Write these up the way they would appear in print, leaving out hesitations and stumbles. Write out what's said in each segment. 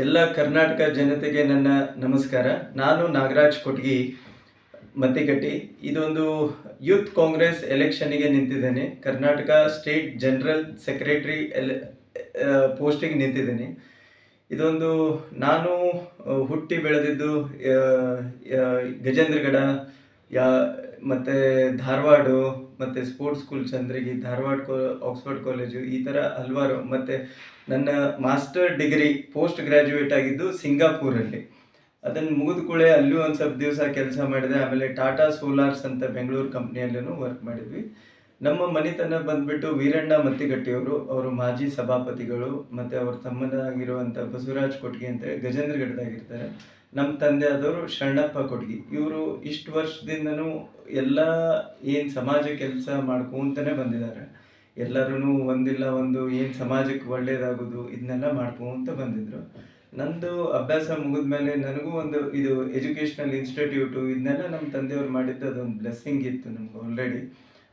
ಎಲ್ಲ ಕರ್ನಾಟಕ ಜನತೆಗೆ ನನ್ನ ನಮಸ್ಕಾರ. ನಾನು ನಾಗರಾಜ್ ಕೊಟ್ಗಿ ಮತ್ತಿಕಟ್ಟಿ. ಇದೊಂದು ಯೂತ್ ಕಾಂಗ್ರೆಸ್ ಎಲೆಕ್ಷನ್ನಿಗೆ ನಿಂತಿದ್ದೇನೆ. ಕರ್ನಾಟಕ ಸ್ಟೇಟ್ ಜನರಲ್ ಸೆಕ್ರೆಟರಿ ಪೋಸ್ಟಿಗೆ ನಿಂತಿದ್ದೇನೆ. ಇದೊಂದು ನಾನು ಹುಟ್ಟಿ ಬೆಳೆದಿದ್ದು ಗಜೇಂದ್ರಗಡ ಯಾ ಮತ್ತು ಧಾರವಾಡ ಮತ್ತು sports school Chandragi, Dharwad Oxford college, ಈ ಥರ ಹಲವಾರು. ಮತ್ತು ನನ್ನ ಮಾಸ್ಟರ್ ಡಿಗ್ರಿ ಪೋಸ್ಟ್ ಗ್ರ್ಯಾಜುಯೇಟ್ ಆಗಿದ್ದು ಸಿಂಗಾಪುರಲ್ಲಿ. ಅದನ್ನು ಮುಗಿದ ಕೂಡಲೇ ಅಲ್ಲೂ ಒಂದು ಸ್ವಲ್ಪ ದಿವಸ ಕೆಲಸ ಮಾಡಿದೆ. ಆಮೇಲೆ ಟಾಟಾ ಸೋಲಾರ್ಸ್ ಅಂತ ಬೆಂಗಳೂರು ಕಂಪ್ನಿಯಲ್ಲೂ ವರ್ಕ್ ಮಾಡಿದ್ವಿ. ನಮ್ಮ ಮನೆತನ ಬಂದ್ಬಿಟ್ಟು ವೀರಣ್ಣ ಮತ್ತಿಗಟ್ಟಿಯವರು. ಅವರು ಮಾಜಿ ಸಭಾಪತಿಗಳು ಮತ್ತು ಅವ್ರ ತಮ್ಮನಾಗಿರುವಂಥ ಬಸವರಾಜ್ ಕೊಟ್ಗಿ ಅಂತ ಗಜೇಂದ್ರಗಢದಾಗಿರ್ತಾರೆ. ನಮ್ಮ ತಂದೆ ಆದವರು ಶರಣಪ್ಪ ಕೊಟ್ಗಿ. ಇವರು ಇಷ್ಟು ವರ್ಷದಿಂದನೂ ಎಲ್ಲ ಏನು ಸಮಾಜ ಕೆಲಸ ಮಾಡ್ಕೊಂತಲೇ ಬಂದಿದ್ದಾರೆ. ಎಲ್ಲರೂ ಒಂದಿಲ್ಲ ಒಂದು ಏನು ಸಮಾಜಕ್ಕೆ ಒಳ್ಳೇದಾಗೋದು ಇದನ್ನೆಲ್ಲ ಮಾಡ್ಕೊಂತ ಬಂದಿದ್ರು. ನಂದು ಅಭ್ಯಾಸ ಮುಗಿದ ಮೇಲೆ ನನಗೂ ಒಂದು ಇದು ಎಜುಕೇಷ್ನಲ್ ಇನ್ಸ್ಟಿಟ್ಯೂಟು ಇದನ್ನೆಲ್ಲ ನಮ್ಮ ತಂದೆಯವ್ರು ಮಾಡಿದ್ದು ಅದೊಂದು ಬ್ಲೆಸ್ಸಿಂಗ್ ಇತ್ತು ನಮ್ಗೆ ಆಲ್ರೆಡಿ.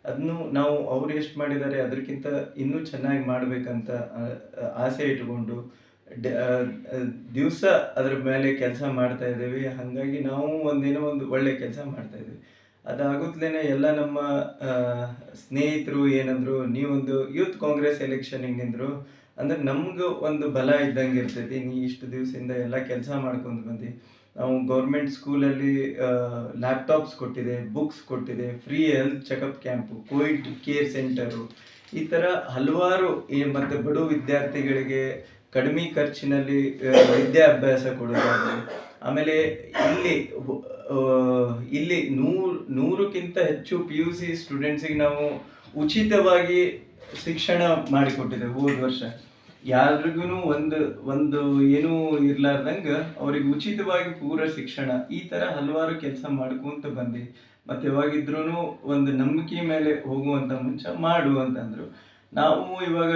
ಅದನ್ನು ನಾವು ಅವ್ರು ಎಷ್ಟು ಮಾಡಿದ್ದಾರೆ ಅದಕ್ಕಿಂತ ಇನ್ನೂ ಚೆನ್ನಾಗಿ ಮಾಡಬೇಕಂತ ಆಸೆ ಇಟ್ಕೊಂಡು ದಿವಸ ಅದ್ರ ಮೇಲೆ ಕೆಲಸ ಮಾಡ್ತಾ ಇದ್ದೀವಿ. ಹಾಗಾಗಿ ನಾವು ಒಂದೇನೋ ಒಂದು ಒಳ್ಳೆ ಕೆಲಸ ಮಾಡ್ತಾ ಇದ್ದೀವಿ. ಅದಾಗುತ್ತಲೇ ಎಲ್ಲ ನಮ್ಮ ಸ್ನೇಹಿತರು ಏನಂದ್ರು, ನೀವೊಂದು ಯೂತ್ ಕಾಂಗ್ರೆಸ್ ಎಲೆಕ್ಷನಿಗೆ ನಿಂದರು ಅಂದ್ರೆ ನಮಗೂ ಒಂದು ಬಲ ಇದ್ದಂಗೆ ಇರ್ತೈತಿ. ನೀ ಇಷ್ಟು ದಿವಸದಿಂದ ಎಲ್ಲ ಕೆಲಸ ಮಾಡ್ಕೊಂಡು ಬಂದು ನಾವು ಗೌರ್ಮೆಂಟ್ ಸ್ಕೂಲಲ್ಲಿ ಲ್ಯಾಪ್ಟಾಪ್ಸ್ ಕೊಟ್ಟಿದೆ, ಬುಕ್ಸ್ ಕೊಟ್ಟಿದೆ, free health checkup camp, Covid care centre, ಈ ಥರ ಹಲವಾರು ಮತ್ತು ಬಡ ವಿದ್ಯಾರ್ಥಿಗಳಿಗೆ ಕಡಿಮೆ ಖರ್ಚಿನಲ್ಲಿ ವಿದ್ಯಾಭ್ಯಾಸ ಕೊಡೋದಾಗಲಿ. ಆಮೇಲೆ ಇಲ್ಲಿ ನೂರಕ್ಕಿಂತ ಹೆಚ್ಚು PUC ಸ್ಟೂಡೆಂಟ್ಸಿಗೆ ನಾವು ಉಚಿತವಾಗಿ ಶಿಕ್ಷಣ ಮಾಡಿಕೊಟ್ಟಿದ್ದೇವೆ ಹೋದ ವರ್ಷ. ಯಾರಿಗೂ ಒಂದು ಏನೂ ಇರ್ಲಾರ್ದಂಗೆ ಅವ್ರಿಗೆ ಉಚಿತವಾಗಿ ಪೂರ ಶಿಕ್ಷಣ, ಈ ಥರ ಹಲವಾರು ಕೆಲಸ ಮಾಡ್ಕೊಂತ ಬಂದು ಮತ್ತು ಯಾವಾಗಿದ್ರೂ ಒಂದು ನಂಬಿಕೆ ಮೇಲೆ ಹೋಗುವಂಥ ಮುಂಚೆ ಮಾಡು ಅಂತಂದರು. ನಾವು ಇವಾಗ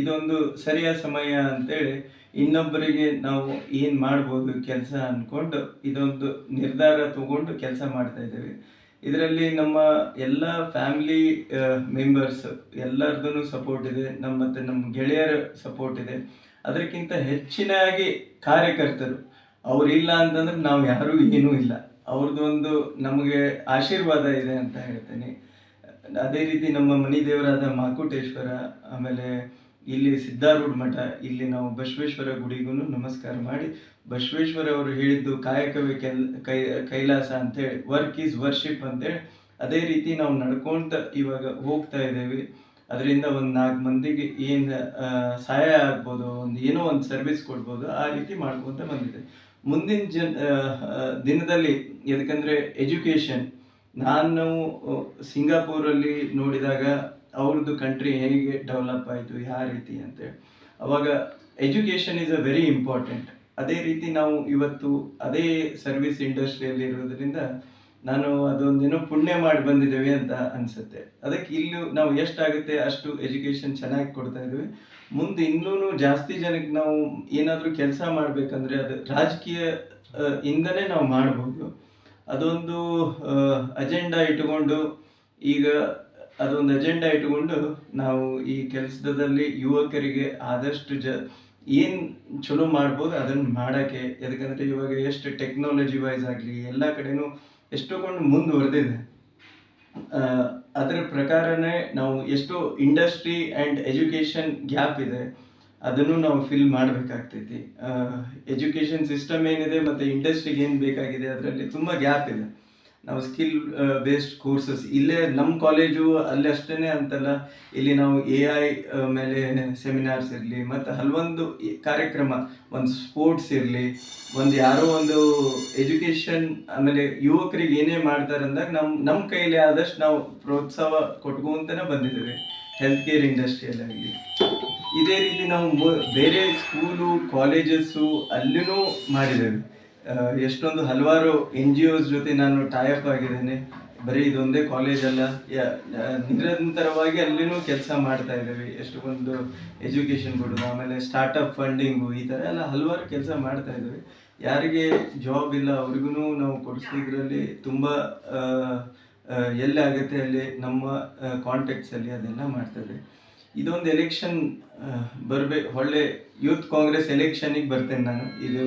ಇದೊಂದು ಸರಿಯಾದ ಸಮಯ ಅಂತೇಳಿ ಇನ್ನೊಬ್ಬರಿಗೆ ನಾವು ಏನು ಮಾಡ್ಬೋದು ಕೆಲಸ ಅಂದ್ಕೊಂಡು ಇದೊಂದು ನಿರ್ಧಾರ ತಗೊಂಡು ಕೆಲಸ ಮಾಡ್ತಾ ಇದ್ದೇವೆ. ಇದರಲ್ಲಿ ನಮ್ಮ ಎಲ್ಲ ಫ್ಯಾಮಿಲಿ ಮೆಂಬರ್ಸ್ ಎಲ್ಲರದ್ದು ಸಪೋರ್ಟ್ ಇದೆ, ನಮ್ಮ ಗೆಳೆಯರ ಸಪೋರ್ಟ್ ಇದೆ. ಅದಕ್ಕಿಂತ ಹೆಚ್ಚಿನಾಗಿ ಕಾರ್ಯಕರ್ತರು ಅವರಿಲ್ಲ ಅಂತಂದ್ರೆ ನಾವು ಯಾರೂ ಏನೂ ಇಲ್ಲ. ಅವ್ರದ್ದೊಂದು ನಮಗೆ ಆಶೀರ್ವಾದ ಇದೆ ಅಂತ ಹೇಳ್ತೇನೆ. ಅದೇ ರೀತಿ ನಮ್ಮ ಮನೆ ದೇವರಾದ ಮಾಕುಟೇಶ್ವರ, ಆಮೇಲೆ ಇಲ್ಲಿ ಸಿದ್ಧಾರೂಢ ಮಠ, ಇಲ್ಲಿ ನಾವು ಬಸವೇಶ್ವರ ಗುಡಿಗೂ ನಮಸ್ಕಾರ ಮಾಡಿ, ಬಸವೇಶ್ವರ ಅವರು ಹೇಳಿದ್ದು ಕಾಯಕವೇ ಕೈಲಾಸ ಅಂತೇಳಿ, ವರ್ಕ್ ಈಸ್ ವರ್ಷಿಪ್ ಅಂತೇಳಿ ಅದೇ ರೀತಿ ನಾವು ನಡ್ಕೊಳ್ತಾ ಇವಾಗ ಹೋಗ್ತಾ ಇದ್ದೇವೆ. ಅದರಿಂದ ಒಂದು 4 ಮಂದಿಗೆ ಏನು ಸಹಾಯ ಆಗ್ಬೋದು, ಏನೋ ಒಂದು ಸರ್ವಿಸ್ ಕೊಡ್ಬೋದು, ಆ ರೀತಿ ಮಾಡ್ಕೊತ ಬಂದಿದೆ. ಮುಂದಿನ ದಿನದಲ್ಲಿ ಯಾಕಂದರೆ ಎಜುಕೇಷನ್, ನಾನು ಸಿಂಗಾಪುರಲ್ಲಿ ನೋಡಿದಾಗ ಅವ್ರದ್ದು ಕಂಟ್ರಿ ಹೇಗೆ ಡೆವಲಪ್ ಆಯಿತು, ಯಾವ ರೀತಿ ಅಂತೇಳಿ, ಅವಾಗ education is a very important. ಅದೇ ರೀತಿ ನಾವು ಇವತ್ತು ಅದೇ ಸರ್ವಿಸ್ ಇಂಡಸ್ಟ್ರಿಯಲ್ಲಿ ಇರೋದ್ರಿಂದ ನಾನು ಅದೊಂದೇನೋ ಪುಣ್ಯ ಮಾಡಿ ಬಂದಿದ್ದೇವೆ ಅಂತ ಅನಿಸುತ್ತೆ. ಅದಕ್ಕೆ ಇಲ್ಲೂ ನಾವು ಎಷ್ಟಾಗುತ್ತೆ ಅಷ್ಟು ಎಜುಕೇಷನ್ ಚೆನ್ನಾಗಿ ಕೊಡ್ತಾ ಇದ್ದೀವಿ. ಮುಂದೆ ಇನ್ನೂ ಜಾಸ್ತಿ ಜನಕ್ಕೆ ನಾವು ಏನಾದರೂ ಕೆಲಸ ಮಾಡಬೇಕಂದ್ರೆ ಅದು ರಾಜಕೀಯ ಇಂದನೇ ನಾವು ಮಾಡ್ಬೋದು. ಅದೊಂದು ಅಜೆಂಡಾ ಇಟ್ಟುಕೊಂಡು ನಾವು ಈ ಕೆಲಸದಲ್ಲಿ ಯುವಕರಿಗೆ ಆದಷ್ಟು ಏನು ಚಲೋ ಮಾಡ್ಬೋದು ಅದನ್ನು ಮಾಡೋಕ್ಕೆ. ಯಾಕಂದರೆ ಇವಾಗ ಎಷ್ಟು ಟೆಕ್ನಾಲಜಿ ವೈಸ್ ಆಗಲಿ ಎಲ್ಲ ಕಡೆನೂ ಎಷ್ಟೊಂದು ಮುಂದುವರೆದಿದೆ. ಅದರ ಪ್ರಕಾರನೇ ನಾವು ಎಷ್ಟೋ ಇಂಡಸ್ಟ್ರಿ ಆ್ಯಂಡ್ ಎಜುಕೇಷನ್ ಗ್ಯಾಪ್ ಇದೆ, ಅದನ್ನು ನಾವು ಫಿಲ್ ಮಾಡಬೇಕಾಗ್ತೈತಿ. ಎಜುಕೇಷನ್ ಸಿಸ್ಟಮ್ ಏನಿದೆ ಮತ್ತು ಇಂಡಸ್ಟ್ರಿಗೆ ಏನು ಬೇಕಾಗಿದೆ ಅದರಲ್ಲಿ ತುಂಬ ಗ್ಯಾಪ್ ಇದೆ. ನಾವು ಸ್ಕಿಲ್ ಬೇಸ್ಡ್ ಕೋರ್ಸಸ್ ಇಲ್ಲೇ ನಮ್ಮ ಕಾಲೇಜು ಅಲ್ಲಿ ಅಷ್ಟೇ ಅಂತಲ್ಲ, ಇಲ್ಲಿ ನಾವು AI ಮೇಲೆ ಸೆಮಿನಾರ್ಸ್ ಇರಲಿ, ಮತ್ತು ಹಲವೊಂದು ಕಾರ್ಯಕ್ರಮ, ಒಂದು ಸ್ಪೋರ್ಟ್ಸ್ ಇರಲಿ, ಯಾರೋ ಒಂದು ಎಜುಕೇಷನ್, ಆಮೇಲೆ ಯುವಕರಿಗೆ ಏನೇ ಮಾಡ್ತಾರೆ ಅಂದಾಗ ನಮ್ಮ ಕೈಲಿ ಆದಷ್ಟು ನಾವು ಪ್ರೋತ್ಸಾಹ ಕೊಟ್ಕೊಂತನೇ ಬಂದಿದ್ದೇವೆ. ಹೆಲ್ತ್ ಕೇರ್ ಇಂಡಸ್ಟ್ರಿಯಲ್ಲಾಗಲಿ ಇದೇ ರೀತಿ ನಾವು ಬೇರೆ ಸ್ಕೂಲು ಕಾಲೇಜಸ್ಸು ಅಲ್ಲಿನೂ ಮಾಡಿದ್ದೇವೆ. ಎಷ್ಟೊಂದು ಹಲವಾರು NGOs ಜೊತೆ ನಾನು ಟೈಅಪ್ ಆಗಿದ್ದೇನೆ. ಬರೀ ಇದೊಂದೇ ಕಾಲೇಜ್ ಅಲ್ಲ, ನಿರಂತರವಾಗಿ ಅಲ್ಲಿನೂ ಕೆಲಸ ಮಾಡ್ತಾ ಇದ್ದೇವೆ. ಎಷ್ಟೊಂದು ಎಜುಕೇಷನ್ ಕೊಡೋದು, ಆಮೇಲೆ ಸ್ಟಾರ್ಟಪ್ ಫಂಡಿಂಗು, ಈ ಥರ ಎಲ್ಲ ಹಲವಾರು ಕೆಲಸ ಮಾಡ್ತಾ ಇದ್ದೇವೆ. ಯಾರಿಗೆ ಜಾಬ್ ಇಲ್ಲ ಅವ್ರಿಗೂ ನಾವು ಕೊಡಿಸೋದ್ರಲ್ಲಿ ತುಂಬ ಎಲ್ಲಾಗುತ್ತೆ ಅಲ್ಲಿ ನಮ್ಮ ಕಾಂಟ್ಯಾಕ್ಟ್ಸಲ್ಲಿ ಅದೆಲ್ಲ ಮಾಡ್ತೇವೆ. ಇದೊಂದು ಎಲೆಕ್ಷನ್ ಬರ್ಬೇಕು, ಒಳ್ಳೆ ಯೂತ್ ಕಾಂಗ್ರೆಸ್ ಎಲೆಕ್ಷನ್ಗೆ ಬರ್ತೇನೆ ನಾನು. ಇದು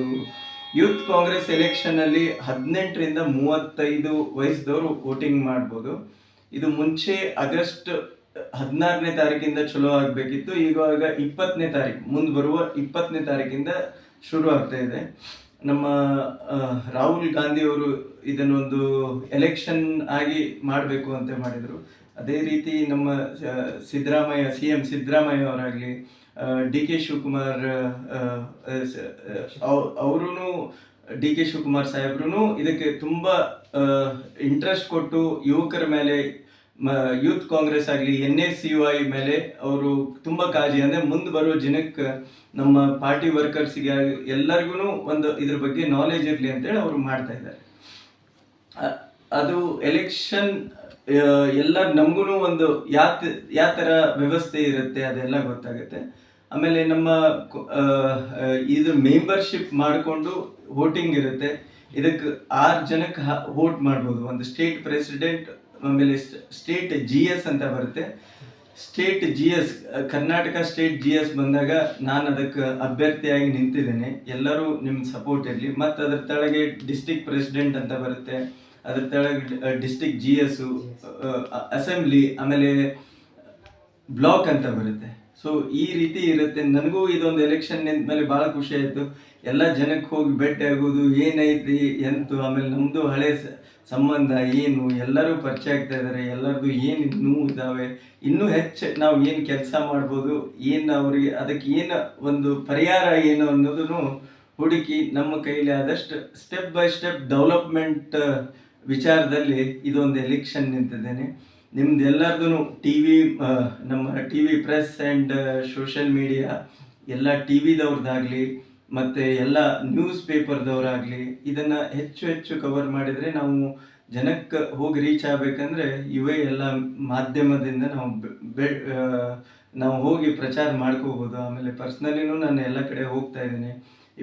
ಯೂತ್ ಕಾಂಗ್ರೆಸ್ ಎಲೆಕ್ಷನಲ್ಲಿ 18ರಿಂದ 35 ವಯಸ್ಸದವರು ವೋಟಿಂಗ್ ಮಾಡ್ಬೋದು. ಇದು ಮುಂಚೆ ಆಗಸ್ಟ್ 16ನೇ ತಾರೀಕಿಂದ ಚಲೋ ಆಗಬೇಕಿತ್ತು, ಇವಾಗ 20ನೇ ತಾರೀಕು, ಮುಂದೆ ಬರುವ 20ನೇ ತಾರೀಕಿಂದ ಶುರು ಆಗ್ತಾ ಇದೆ. ನಮ್ಮ ರಾಹುಲ್ ಗಾಂಧಿ ಅವರು ಇದನ್ನೊಂದು ಎಲೆಕ್ಷನ್ ಆಗಿ ಮಾಡಬೇಕು ಅಂತ ಮಾಡಿದರು. ಅದೇ ರೀತಿ ನಮ್ಮ ಸಿದ್ದರಾಮಯ್ಯ, CM ಸಿದ್ದರಾಮಯ್ಯ ಅವರಾಗಲಿ, DK ಶಿವಕುಮಾರ್ ಅವರು, DK ಶಿವಕುಮಾರ್ ಸಾಹೇಬ್ರು ಇದಕ್ಕೆ ತುಂಬ ಇಂಟ್ರೆಸ್ಟ್ ಕೊಟ್ಟು ಯುವಕರ ಮೇಲೆ, ಯೂತ್ ಕಾಂಗ್ರೆಸ್ ಆಗಲಿ, NSUI ಮೇಲೆ ಅವರು ತುಂಬ ಕಾಳಜಿ, ಅಂದರೆ ಮುಂದೆ ಬರೋ ಜನಕ್ಕೆ, ನಮ್ಮ ಪಾರ್ಟಿ ವರ್ಕರ್ಸಿಗೆ ಎಲ್ಲರಿಗೂ ಒಂದು ಇದ್ರ ಬಗ್ಗೆ ನಾಲೆಜ್ ಇರಲಿ ಅಂತೇಳಿ ಅವರು ಮಾಡ್ತಾ ಇದ್ದಾರೆ. ಅದು ಎಲೆಕ್ಷನ್ ಎಲ್ಲ ನಮಗೂ ಒಂದು ಯಾವ ಥರ ವ್ಯವಸ್ಥೆ ಇರುತ್ತೆ ಅದೆಲ್ಲ ಗೊತ್ತಾಗುತ್ತೆ. ಆಮೇಲೆ ನಮ್ಮ ಇದು ಮೆಂಬರ್ಶಿಪ್ ಮಾಡಿಕೊಂಡು ವೋಟಿಂಗ್ ಇರುತ್ತೆ. ಇದಕ್ಕೆ 6 ಜನಕ್ಕೆ ವೋಟ್ ಮಾಡ್ಬೋದು. ಒಂದು ಸ್ಟೇಟ್ ಪ್ರೆಸಿಡೆಂಟ್, ಆಮೇಲೆ ಸ್ಟೇಟ್ GS ಅಂತ ಬರುತ್ತೆ. State GS, Karnataka state GS ಬಂದಾಗ ನಾನು ಅದಕ್ಕೆ ಅಭ್ಯರ್ಥಿಯಾಗಿ ನಿಂತಿದ್ದೇನೆ. ಎಲ್ಲರೂ ನಿಮ್ಮ ಸಪೋರ್ಟ್ ಇರಲಿ. ಮತ್ತು ಅದ್ರ ಕೆಳಗೆ ಡಿಸ್ಟ್ರಿಕ್ಟ್ ಪ್ರೆಸಿಡೆಂಟ್ ಅಂತ ಬರುತ್ತೆ, ಅದ್ರ ಕೆಳಗೆ ಡಿಸ್ಟ್ರಿಕ್ಟ್ GS, ಅಸೆಂಬ್ಲಿ, ಆಮೇಲೆ ಬ್ಲಾಕ್ ಅಂತ ಬರುತ್ತೆ. ಸೊ ಈ ರೀತಿ ಇರುತ್ತೆ. ನನಗೂ ಇದೊಂದು ಎಲೆಕ್ಷನ್ ನಿಂತ ಮೇಲೆ ಭಾಳ ಖುಷಿ ಆಯಿತು. ಎಲ್ಲ ಜನಕ್ಕೆ ಹೋಗಿ ಭೇಟಿ ಆಗೋದು, ಏನೈತಿ ಎಂತು, ಆಮೇಲೆ ನಮ್ಮದು ಹಳೆ ಸಂಬಂಧ ಏನು, ಎಲ್ಲರೂ ಪರಿಚಯ ಆಗ್ತಾ ಇದ್ದಾರೆ. ಎಲ್ಲರದು ಏನು ಇನ್ನೂ ಇದ್ದಾವೆ, ಇನ್ನೂ ಹೆಚ್ಚು ನಾವು ಏನು ಕೆಲಸ ಮಾಡ್ಬೋದು, ಏನು ಅವ್ರಿಗೆ ಅದಕ್ಕೆ ಏನು ಒಂದು ಪರಿಹಾರ ಏನು ಅನ್ನೋದನ್ನು ಹುಡುಕಿ ನಮ್ಮ ಕೈಲಿ ಆದಷ್ಟು ಸ್ಟೆಪ್ ಬೈ ಸ್ಟೆಪ್ ಡೆವಲಪ್ಮೆಂಟ್ ವಿಚಾರದಲ್ಲಿ ಇದೊಂದು ಎಲೆಕ್ಷನ್ ನಿಂತಿದ್ದೇನೆ. ನಿಮ್ದು ಎಲ್ಲರದು TV, ನಮ್ಮ TV press and social media ಎಲ್ಲ TVದವ್ರದ್ದಾಗಲಿ ಮತ್ತು ಎಲ್ಲ ನ್ಯೂಸ್ ಪೇಪರ್ದವರಾಗಲಿ ಇದನ್ನು ಹೆಚ್ಚು ಕವರ್ ಮಾಡಿದರೆ ನಾವು ಜನಕ್ಕೆ ಹೋಗಿ ರೀಚ್ ಆಗಬೇಕಂದ್ರೆ ಇವೇ ಎಲ್ಲ ಮಾಧ್ಯಮದಿಂದ ನಾವು ಹೋಗಿ ಪ್ರಚಾರ ಮಾಡ್ಕೋಬೋದು. ಆಮೇಲೆ ಪರ್ಸ್ನಲಿನೂ ನಾನು ಎಲ್ಲ ಕಡೆ ಹೋಗ್ತಾ ಇದ್ದೀನಿ.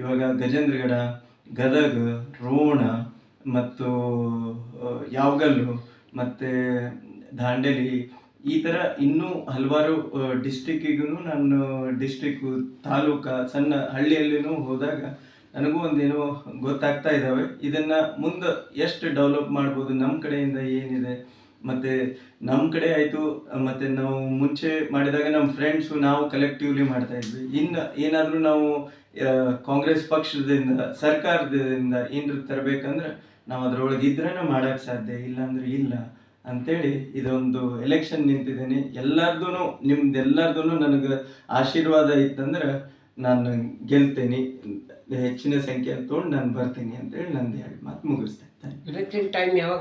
ಇವಾಗ ಗಜೇಂದ್ರಗಡ, ಗದಗ, ರೋಣ ಮತ್ತು ಯಾವಗಲ್ಲು ಮತ್ತು ದಾಂಡೇಲಿ, ಈ ಥರ ಇನ್ನೂ ಹಲವಾರು ಡಿಸ್ಟ್ರಿಕ್ಕಿಗೂ ನಾನು ಡಿಸ್ಟ್ರಿಕ್ಕು, ತಾಲೂಕು, ಸಣ್ಣ ಹಳ್ಳಿಯಲ್ಲಿನೂ ಹೋದಾಗ ನನಗೂ ಒಂದೇನೋ ಗೊತ್ತಾಗ್ತಾ ಇದ್ದಾವೆ. ಇದನ್ನು ಮುಂದೆ ಎಷ್ಟು ಡೆವಲಪ್ ಮಾಡ್ಬೋದು, ನಮ್ಮ ಕಡೆಯಿಂದ ಏನಿದೆ, ಮತ್ತು ನಮ್ಮ ಕಡೆ ಆಯಿತು. ಮತ್ತು ನಾವು ಮುಂಚೆ ಮಾಡಿದಾಗ ನಮ್ಮ ಫ್ರೆಂಡ್ಸು, ನಾವು ಕಲೆಕ್ಟಿವ್ಲಿ ಮಾಡ್ತಾಯಿದ್ವಿ. ಇನ್ನು ಏನಾದರೂ ನಾವು ಕಾಂಗ್ರೆಸ್ ಪಕ್ಷದಿಂದ, ಸರ್ಕಾರದಿಂದ ಏನಾದ್ರು ತರಬೇಕಂದ್ರೆ ನಾವು ಅದರೊಳಗೆ ಇದ್ರೇ ಮಾಡೋಕ್ಕೆ ಸಾಧ್ಯ, ಇಲ್ಲಾಂದ್ರೆ ಇಲ್ಲ ಅಂಥೇಳಿ ಇದೊಂದು ಎಲೆಕ್ಷನ್ ನಿಂತಿದ್ದೀನಿ. ನಿಮ್ದೆಲ್ಲರದೂ ನನಗೆ ಆಶೀರ್ವಾದ ಇತ್ತಂದ್ರೆ ನಾನು ಗೆಲ್ತೇನೆ, ಹೆಚ್ಚಿನ ಸಂಖ್ಯೆಯಲ್ಲಿ ತೊಗೊಂಡು ನಾನು ಬರ್ತೀನಿ ಅಂತೇಳಿ ನಂದು 2 ಮಾತು ಮುಗಿಸ್ತೇನೆ. ಎಲೆಕ್ಷನ್ ಟೈಮ್ ಯಾವಾಗ?